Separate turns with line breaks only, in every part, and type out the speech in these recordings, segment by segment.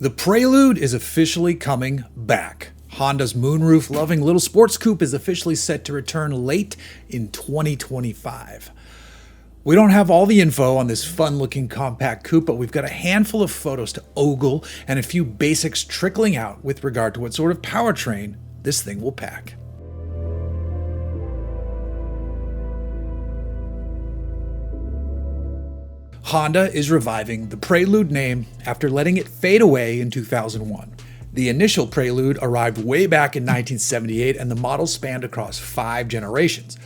The Prelude is officially coming back. Honda's moonroof-loving little sports coupe is officially set to return late in 2025. We don't have all the info on this fun-looking compact coupe, but we've got a handful of photos to ogle and a few basics trickling out with regard to what sort of powertrain this thing will pack. Honda is reviving the Prelude name after letting it fade away in 2001. The initial Prelude arrived way back in 1978, and the model spanned across 5 generations.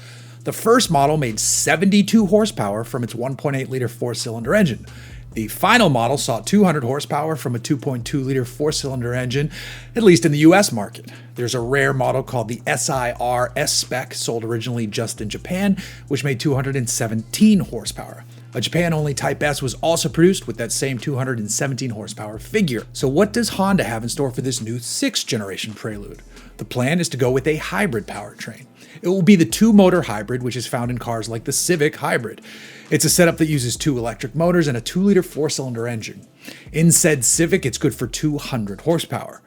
The first model made 72 horsepower from its 1.8-liter 4-cylinder engine. The final model saw 200 horsepower from a 2.2-liter 4-cylinder engine, at least in the US market. There's a rare model called the SIR S-Spec, sold originally just in Japan, which made 217 horsepower. A Japan-only Type S was also produced with that same 217 horsepower figure. So what does Honda have in store for this new 6th generation Prelude? The plan is to go with a hybrid powertrain. It will be the 2-motor hybrid, which is found in cars like the Civic Hybrid. It's a setup that uses 2 electric motors and a 2-liter 4-cylinder engine. In said Civic, it's good for 200 horsepower.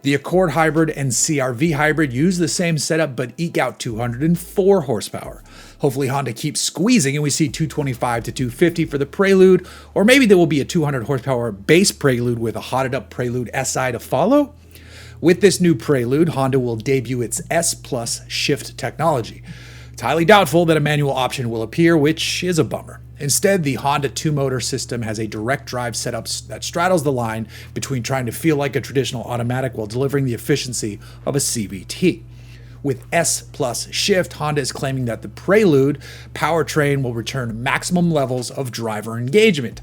The Accord Hybrid and CR-V Hybrid use the same setup but eke out 204 horsepower. Hopefully Honda keeps squeezing and we see 225 to 250 for the Prelude, or maybe there will be a 200 horsepower base Prelude with a hotted up Prelude SI to follow. With this new Prelude, Honda will debut its S Plus Shift technology. It's highly doubtful that a manual option will appear, which is a bummer. Instead, the Honda 2-motor system has a direct drive setup that straddles the line between trying to feel like a traditional automatic while delivering the efficiency of a CVT. With S Plus Shift, Honda is claiming that the Prelude powertrain will return maximum levels of driver engagement.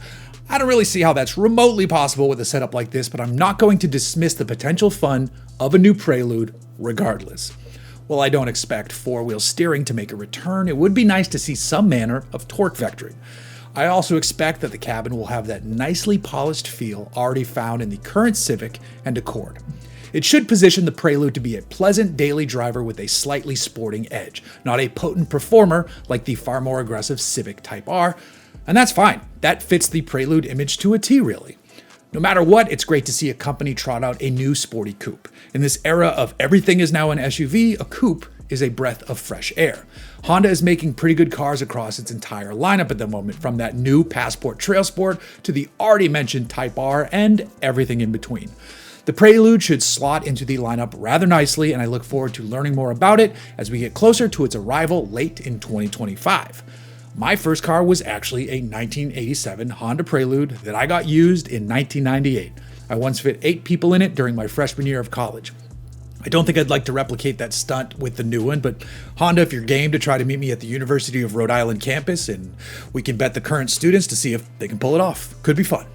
I don't really see how that's remotely possible with a setup like this, but I'm not going to dismiss the potential fun of a new Prelude regardless. While I don't expect 4-wheel steering to make a return, it would be nice to see some manner of torque vectoring. I also expect that the cabin will have that nicely polished feel already found in the current Civic and Accord. It should position the Prelude to be a pleasant daily driver with a slightly sporting edge, not a potent performer like the far more aggressive Civic Type R, and that's fine. That fits the Prelude image to a T, really. No matter what, it's great to see a company trot out a new sporty coupe. In this era of everything is now an SUV, a coupe is a breath of fresh air. Honda is making pretty good cars across its entire lineup at the moment, from that new Passport Trail Sport to the already mentioned Type R and everything in between. The Prelude should slot into the lineup rather nicely, and I look forward to learning more about it as we get closer to its arrival late in 2025. My first car was actually a 1987 Honda Prelude that I got used in 1998. I once fit 8 people in it during my freshman year of college. I don't think I'd like to replicate that stunt with the new one, but Honda, if you're game to try to meet me at the University of Rhode Island campus, and we can bet the current students to see if they can pull it off. Could be fun.